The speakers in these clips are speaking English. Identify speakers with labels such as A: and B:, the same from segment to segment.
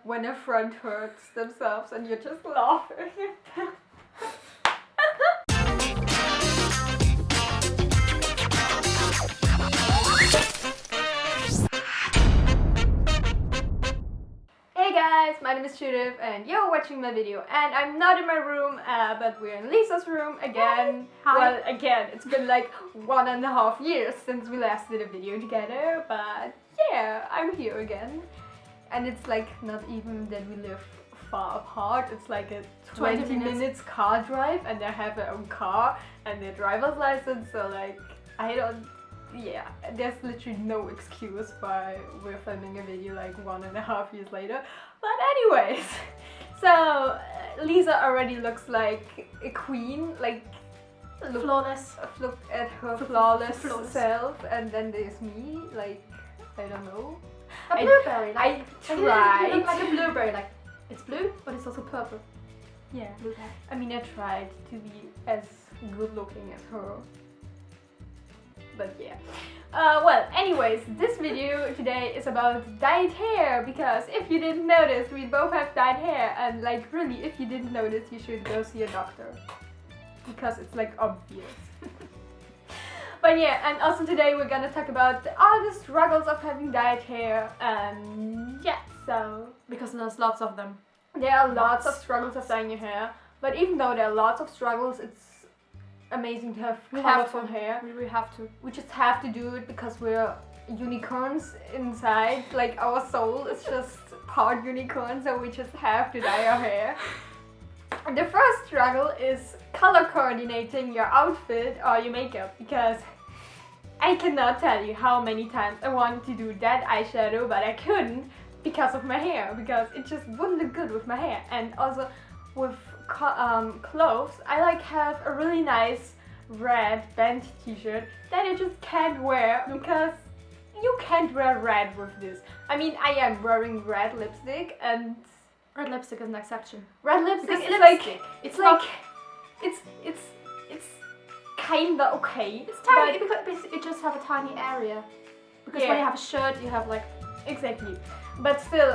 A: when a friend hurts themselves and you're just laughing. Hey guys, my name is Judith and you're watching my video, and I'm not in my room, but we're in Lisa's room again.
B: Hi.
A: Well, again, it's been like 1.5 years since we last did a video together, but yeah, I'm here again. And it's like not even that we live far apart, it's like a 20 minutes car drive, and they have their own car and their driver's license, so like, yeah, there's literally no excuse why we're filming a video like 1.5 years later. But anyways, so Lisa already looks like a queen, like
B: Flawless.
A: Look at her flawless self, and then there's me, like, I don't know.
B: A blueberry,
A: I tried.
B: You look like a blueberry, like, it's blue, but it's also purple.
A: Yeah.
B: Blueberry.
A: I mean, I tried to be as good looking as her. But yeah. Well, anyways, this video today is about dyed hair, because if you didn't notice, we both have dyed hair, and like really, if you didn't notice, you should go see a doctor, because it's like obvious. But yeah, and also today we're gonna talk about all the struggles of having dyed hair, and yeah, so
B: Because there's lots of them.
A: there are lots of struggles of dyeing your hair, but even though there are lots of struggles, it's amazing to have colorful hair.
B: We really have to.
A: We just have to do it because we're unicorns inside. Like, our soul is just part unicorn, so we just have to dye our hair. And the first struggle is color coordinating your outfit or your makeup, because I cannot tell you how many times I wanted to do that eyeshadow, but I couldn't because of my hair, because it just wouldn't look good with my hair. And also with clothes, I like have a really nice red band t-shirt that I just can't wear, because you can't wear red with this. I mean, I am wearing red lipstick, and
B: Red lipstick is an exception.
A: red lipstick
B: Because
A: is like,
B: it's
A: like,
B: not-
A: it's kinda okay.
B: It's tiny because you just have a tiny area. Because
A: Yeah.
B: when you have a shirt, you have like.
A: Exactly. But still,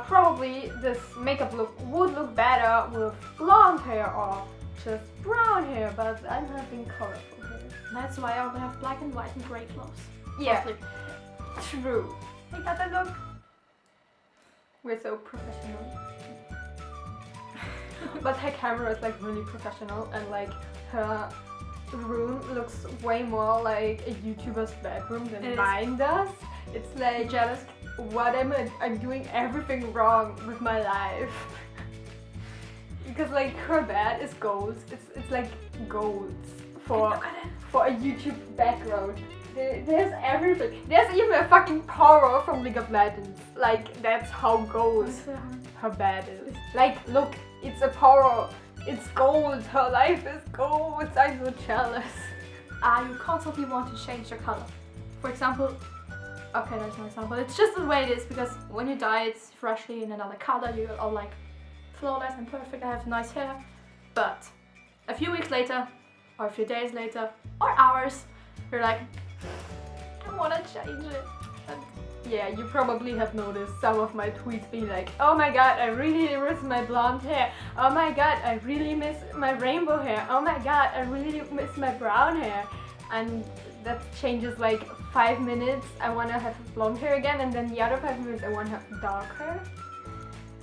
A: probably this makeup look would look better with blonde hair or just brown hair, but I'm having colorful hair.
B: That's why I only have black and white and grey clothes.
A: Yeah,
B: Mostly.
A: true. Look at that look. We're so professional. But her camera is like really professional, and like her room looks way more like a YouTuber's bedroom than mine does. It's like,
B: Jealous?
A: what am I? I'm doing everything wrong with my life. Because like her bed is gold. It's like gold for a YouTube background. There's everything. There's even a fucking power from League of Legends. Like, that's how gold her bed is. Like, look, it's a power. It's gold. Her life is gold. I'm so jealous.
B: You constantly want to change your color. For example, okay, there's no example. It's just the way it is, because when you dye it freshly in another color, you're all like flawless and perfect. I have nice hair. But a few weeks later, or a few days later, or hours, you're like, I want to change it. And
A: yeah, you probably have noticed some of my tweets being like, oh my god, I really miss my blonde hair. Oh my god, I really miss my rainbow hair. Oh my god, I really miss my brown hair. And that changes like 5 minutes. I want to have blonde hair again, and then the other 5 minutes I want to have dark hair.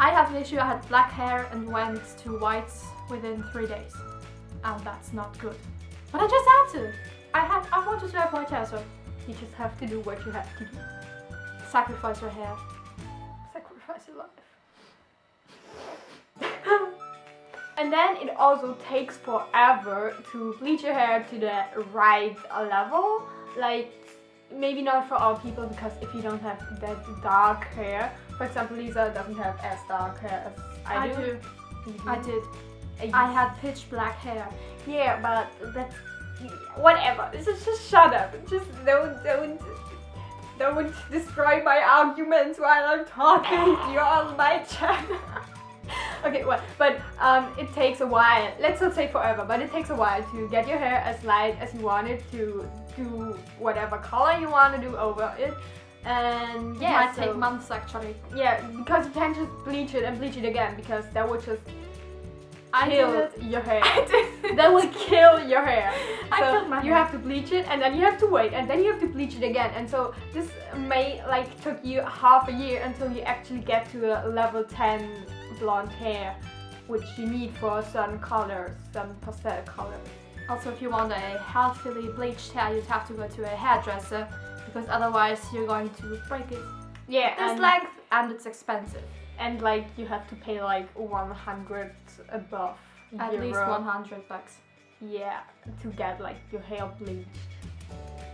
B: I have an issue. I had black hair and went to whites within 3 days. And that's not good. But I just had to. I wanted to have white hair, so
A: You just have to do what you have to do.
B: sacrifice your hair.
A: Sacrifice your life. And then it also takes forever to bleach your hair to the right level. Like, maybe not for all people, because if you don't have that dark hair, for example, Lisa doesn't have as dark hair as I do.
B: I did. I had pitch black hair.
A: Yeah, but that's whatever. Just shut up. Just don't destroy my arguments while I'm talking. You're on my channel. Okay, well, but it takes a while. Let's not say forever, but it takes a while to get your hair as light as you want it, to do whatever color you want to do over it. And
B: It
A: yeah,
B: might
A: so,
B: take months actually.
A: yeah, because you can't just bleach it and bleach it again, because that would just
B: I
A: kill
B: did it.
A: your hair.
B: I did.
A: That will kill your hair.
B: I
A: So
B: killed my
A: you
B: hair.
A: have to bleach it, and then you have to wait, and then you have to bleach it again. And so this may like took you half a year until you actually get to a level 10 blonde hair, which you need for certain colors, some pastel colors.
B: Also, if you want a healthily bleached hair, you'd have to go to a hairdresser because otherwise you're going to break it.
A: Yeah,
B: This
A: and,
B: length, and it's expensive.
A: and like you have to pay like 100 above
B: At
A: euro.
B: least $100.
A: Yeah, to get like your hair bleached.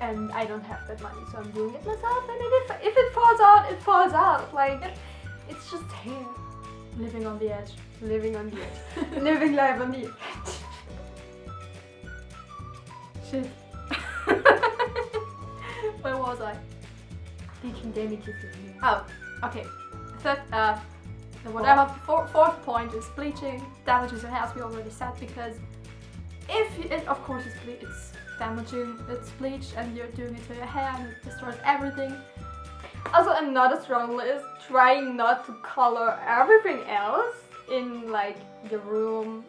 A: And I don't have that money, so I'm doing it myself. And then if it falls out, it falls out. Like, it's just hair.
B: Living on the edge.
A: Living on the edge. Living life on the edge.
B: Shit. Where was I?
A: Teaching damages your hair.
B: Oh, okay. Fourth point is bleaching damages your hair, as we already said, because of course it's damaging, it's bleached, and you're doing it to your hair, and it destroys everything.
A: Also, another struggle is trying not to color everything else in like your room,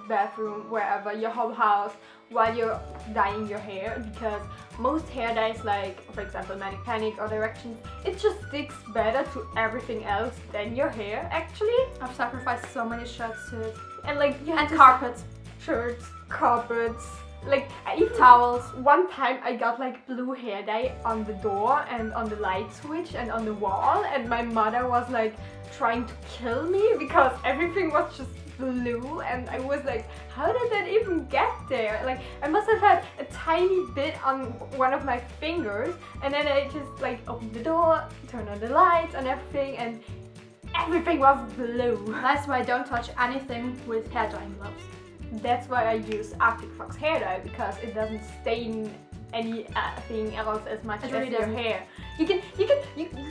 A: bathroom, wherever, your whole house, while you're dyeing your hair, because most hair dyes, like for example Manic Panic or Directions, it just sticks better to everything else than your hair actually.
B: I've sacrificed so many shirts to it.
A: And like you have
B: And
A: to
B: carpets.
A: shirts, carpets, like I even
B: Towels.
A: one time I got like blue hair dye on the door and on the light switch and on the wall, and my mother was like trying to kill me because everything was just blue, and I was like, how did that even get there? Like I must have had a tiny bit on one of my fingers, and then I just like opened the door, turned on the lights and everything was blue.
B: That's why I don't touch anything with hair dyeing gloves.
A: That's why I use Arctic Fox hair dye, because it doesn't stain anything else as much
B: It
A: as
B: really
A: your
B: doesn't.
A: hair. You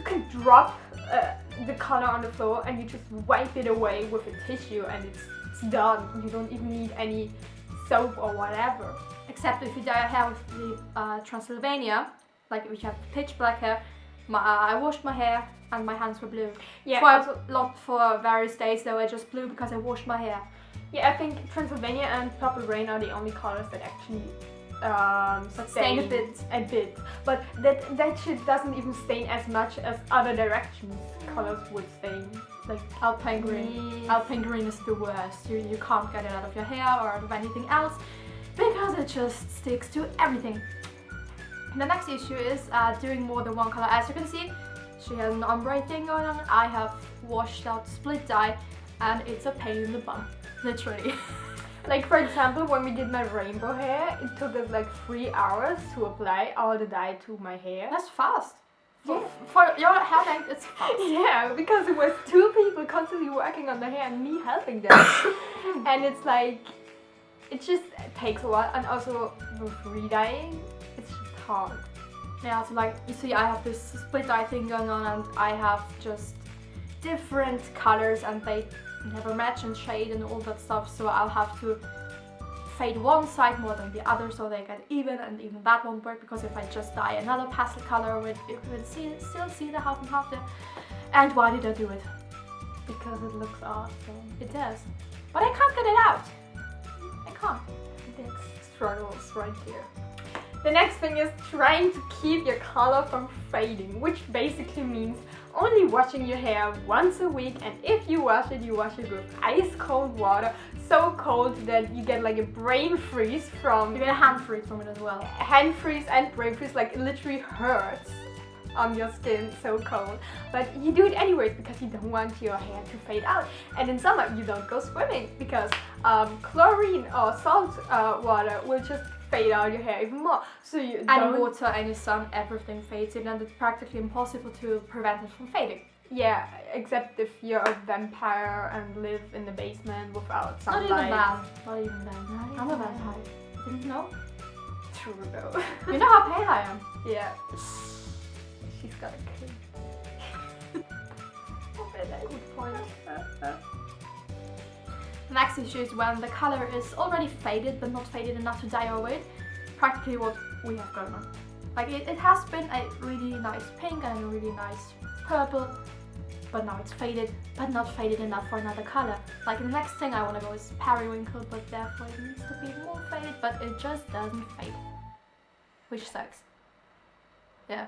A: can drop the color on the floor and you just wipe it away with a tissue and it's done. You don't even need any soap or whatever.
B: Except if you dye your hair with the Transylvania, like if you have pitch black hair, I washed my hair and my hands were blue.
A: Yeah.
B: For various days they were just blue because I washed my hair.
A: Yeah, I think Transylvania and Purple Rain are the only colors that actually
B: stain a bit.
A: But that shit doesn't even stain as much as other Directions colors would stain. Like
B: Alpine green. Alpine green is the worst. You can't get it out of your hair or out of anything else because it just sticks to everything. The next issue is doing more than one color. As you can see, she has an ombre thing going on. I have washed out split dye and it's a pain in the bum, literally.
A: Like for example, when we did my rainbow hair, it took us like 3 hours to apply all the dye to my hair.
B: That's fast.
A: Yeah.
B: For your hair length, it's fast.
A: Yeah, because it was 2 people constantly working on the hair and me helping them. And it's like, it just takes a while, and also with re-dyeing, it's just hard.
B: Yeah, so like, you see I have this split dye thing going on and I have just different colors and they never match in shade and all that stuff, so I'll have to fade one side more than the other so they get even, and even that won't work because if I just dye another pastel color, you can still see the half and half there. And why did I do it?
A: Because it looks awesome.
B: It does. But I can't get it out. I can't.
A: That's struggles right here. The next thing is trying to keep your color from fading, which basically means only washing your hair once a week, and if you wash it with ice cold water, so cold that you get like a brain freeze from...
B: You get a hand freeze from it as well.
A: Hand freeze and brain freeze, like it literally hurts on your skin, so cold. But you do it anyways because you don't want your hair to fade out. And in summer you don't go swimming because chlorine or salt water will just fade out your hair even more. So you
B: Any water, any sun, everything fades in, and it's practically impossible to prevent it from fading.
A: Yeah, except if you're a vampire and live in the basement without sunlight.
B: Not even then. I'm a vampire. Didn't know?
A: True though.
B: You know how pale I am.
A: Yeah. She's got a clue. Good point.
B: The next issue is when the color is already faded but not faded enough to dye over it. Practically what we have going on. Like it has been a really nice pink and a really nice purple, but now it's faded, but not faded enough for another color. Like the next thing I want to go is periwinkle, but therefore it needs to be more faded, but it just doesn't fade, which sucks. Yeah.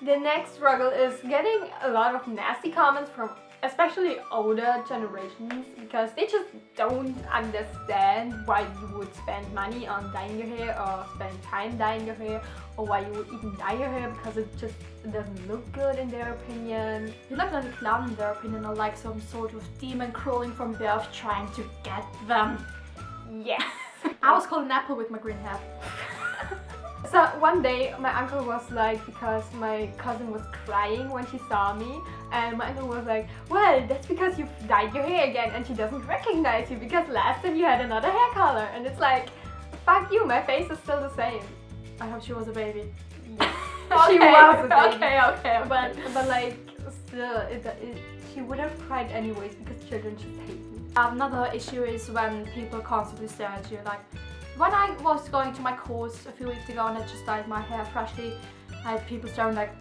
A: The next struggle is getting a lot of nasty comments from especially older generations because they just don't understand why you would spend money on dyeing your hair or spend time dyeing your hair, or why you would even dye your hair because it doesn't look good in their opinion.
B: You look like a clown in their opinion, or like some sort of demon crawling from birth trying to get them.
A: Yes.
B: I was called an apple with my green hair.
A: So one day my uncle was like, because my cousin was crying when she saw me, and my uncle was like, well, that's because you've dyed your hair again and she doesn't recognize you because last time you had another hair color. And it's like, fuck you, my face is still the same.
B: I hope she was a baby.
A: Yes.
B: Okay,
A: She was a baby.
B: Okay.
A: But like, still, she would have cried anyways because children just hate me.
B: Another issue is when people constantly stare at you. Like, when I was going to my course a few weeks ago and I just dyed my hair freshly, I had people staring like,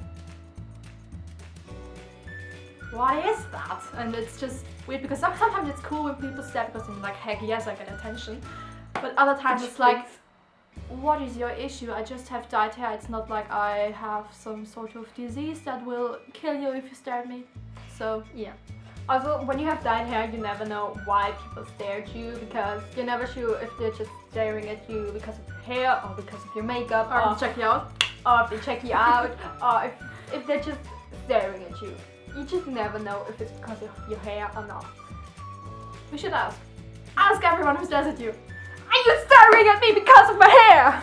B: what is that? And it's just weird because sometimes it's cool when people stare because they're like, heck yes, I get attention. But other times it's like, what is your issue? I just have dyed hair. It's not like I have some sort of disease that will kill you if you stare at me. So
A: yeah. Also, when you have dyed hair, you never know why people stare at you because you're never sure if they're just staring at you because of your hair or because of your makeup,
B: or check you out,
A: or if they check you out, or if they're just staring at you. You just never know if it's because of your hair or not.
B: We should ask. Ask everyone who stares at you.
A: Are you staring at me because of my hair?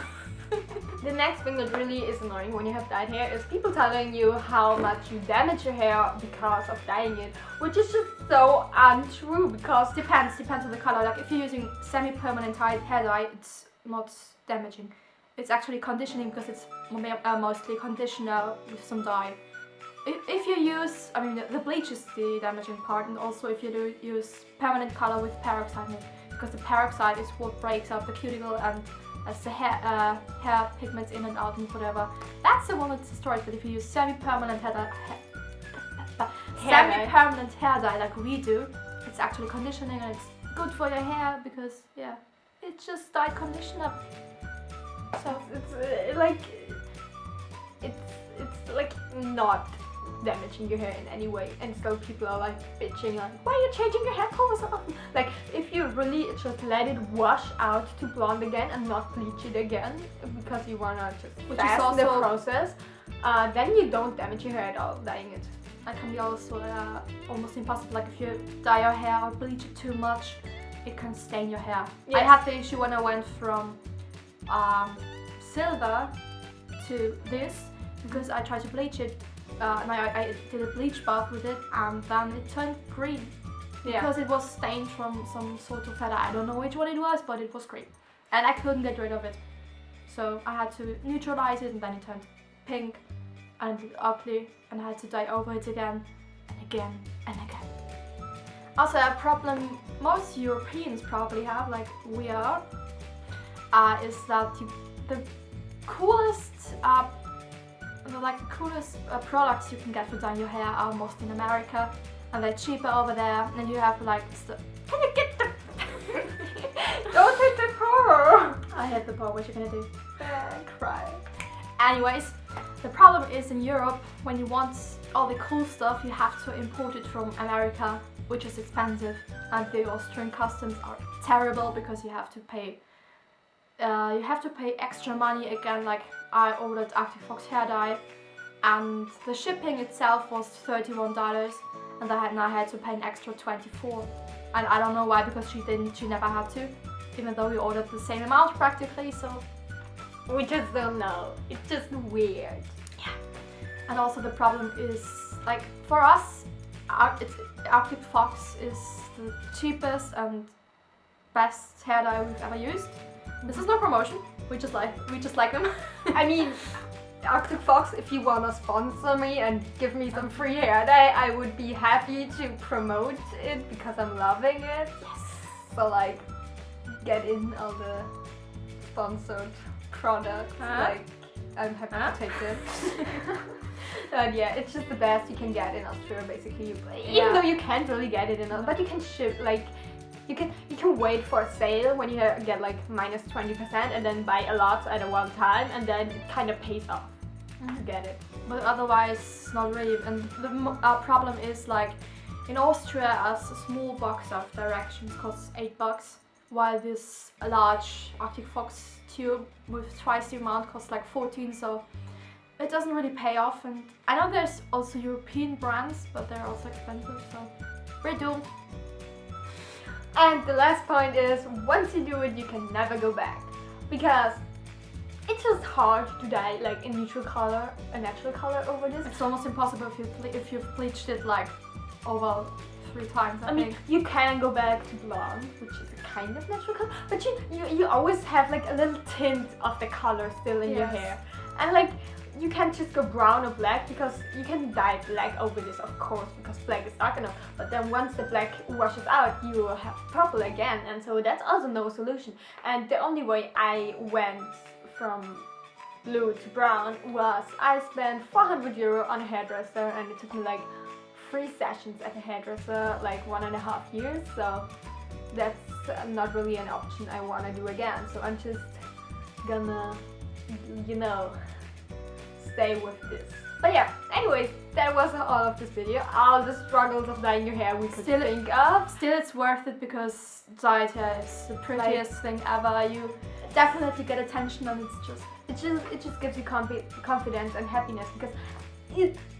A: The next thing that really is annoying when you have dyed hair is people telling you how much you damage your hair because of dyeing it, which is just so untrue because
B: depends on the color. Like if you're using semi-permanent hair dye, it's not damaging. It's actually conditioning because it's mostly conditioner with some dye. If you use, I mean, the bleach is the damaging part, and also if you do use permanent color with peroxide in it, because the peroxide is what breaks up the cuticle and as the hair pigments in and out and whatever. That's the one that destroys. But if you use semi-permanent hair dye like we do, it's actually conditioning and it's good for your hair because yeah, it's just dye conditioner. So
A: it's like not damaging your hair in any way, and so people are like bitching like, why are you changing your hair color so often? Like if you really just let it wash out to blonde again and not bleach it again because you wanna just fasten the process, then you don't damage your hair at all dyeing it.
B: That can be also almost impossible. Like if you dye your hair or bleach it too much, it can stain your hair. Yes. I had the issue when I went from silver to this because I tried to bleach it. And I did a bleach bath with it, and then it turned green because it was stained from some sort of feather. I don't know which one it was, but it was green, and I couldn't get rid of it. So I had to neutralize it, and then it turned pink and ugly, and I had to dye over it again and again and again. Also, a problem most Europeans probably have, like we are, is that the coolest products you can get for dyeing your hair are mostly in America, and they're cheaper over there. And you have like, can you get the?
A: Don't hit the paw.
B: I hit the paw. What you gonna do?
A: Cry.
B: Anyways, the problem is in Europe, when you want all the cool stuff, you have to import it from America, which is expensive, and the Austrian customs are terrible because you have to pay. Extra money again. Like I ordered Arctic Fox hair dye, and the shipping itself was $31, and I had to pay an extra $24. And I don't know why, because she never had to, even though we ordered the same amount practically. So
A: we just don't know. It's just weird.
B: Yeah. And also the problem is, like for us, Arctic Fox is the cheapest and best hair dye we've ever used. This is no promotion. We just like them.
A: I mean, Arctic Fox, if you wanna sponsor me and give me some free hair dye, I would be happy to promote it because I'm loving it.
B: Yes.
A: So like, get in all the sponsored product. Like, I'm happy to take this. But yeah, it's just the best you can get in Austria, basically. Even though you can't really get it in Austria, but you can ship, like, you can wait for a sale when you get like minus 20% and then buy a lot at a one time, and then it kind of pays off to get it.
B: But otherwise, not really. And our problem is, like, in Austria, a small box of directions costs $8, while this large Arctic Fox tube with twice the amount costs like 14. So it doesn't really pay off. And I know there's also European brands, but they're also expensive. So we're doomed.
A: And the last point is, once you do it, you can never go back, because it's just hard to dye like a natural color over this.
B: It's almost impossible if you've bleached it like over 3 times. I
A: mean, you can go back to blonde, which is a kind of natural color, but you always have like a little tint of the color still in your hair, and like you can't just go brown or black, because you can dye black over this, of course, because black is dark enough. But then once the black washes out, you will have purple again, and so that's also no solution. And the only way I went from blue to brown was I spent €400 on a hairdresser, and it took me like 3 sessions at a hairdresser, like 1.5 years. So that's not really an option I want to do again. So I'm just gonna, you know, stay with this. But yeah, anyways, that was all of this video. All the struggles of dyeing your hair we could think of.
B: Still, it's worth it, because dyed hair is the prettiest thing ever. You definitely get attention, and
A: it just gives you confidence and happiness, because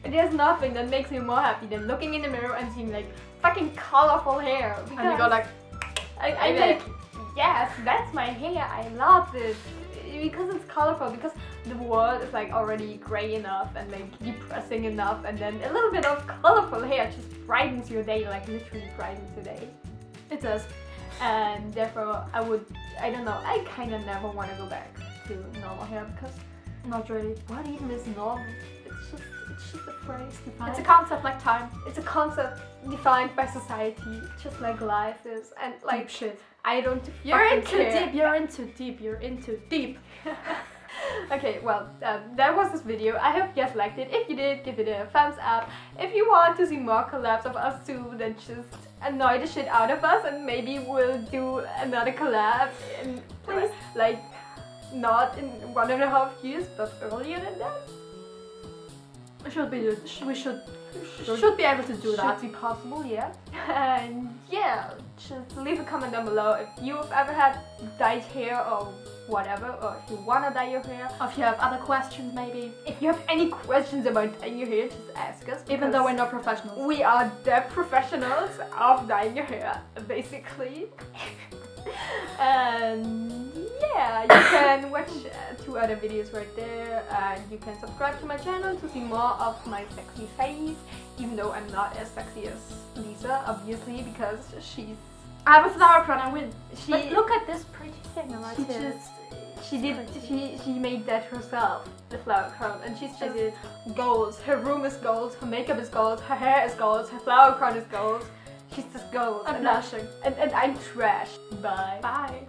A: there's nothing that makes me more happy than looking in the mirror and seeing like fucking colorful hair.
B: And you go like,
A: I'm like, yes, that's my hair. I love this, because it's colorful, because the world is like already gray enough and like depressing enough, and then a little bit of colorful hair just brightens your day, like literally brightens your day.
B: It does.
A: And therefore I don't know, I kind of never want to go back to normal hair, because
B: not really.
A: What even is normal? It's just a phrase defined.
B: It's a concept like time.
A: It's a concept defined by society, just like life is. And like
B: deep shit.
A: I don't
B: You're into
A: care.
B: deep. You're into deep. You're into deep.
A: Okay, well, that was this video. I hope you guys liked it. If you did, give it a thumbs up. If you want to see more collabs of us too, then just annoy the shit out of us, and maybe we'll do another collab in,
B: please,
A: like, not in 1.5 years, but earlier than that.
B: We should be able to do that.
A: Should be possible, yeah. And yeah, just leave a comment down below if you've ever had dyed hair or whatever, or if you wanna dye your hair,
B: or if you have other questions maybe.
A: If you have any questions about dyeing your hair, just ask us.
B: Even though we're not professionals.
A: We are the professionals of dyeing your hair, basically. And yeah, you can watch 2 other videos right there, and you can subscribe to my channel to see more of my sexy face, even though I'm not as sexy as Lisa, obviously, because
B: I have a flower crown, I win. But look at this pretty thing right here.
A: She made that herself, the flower crown, and she's just gold. Her room is gold, her makeup is gold, her hair is gold, her flower crown is gold. She's just gold.
B: I'm blushing.
A: And I'm trash. Bye.
B: Bye.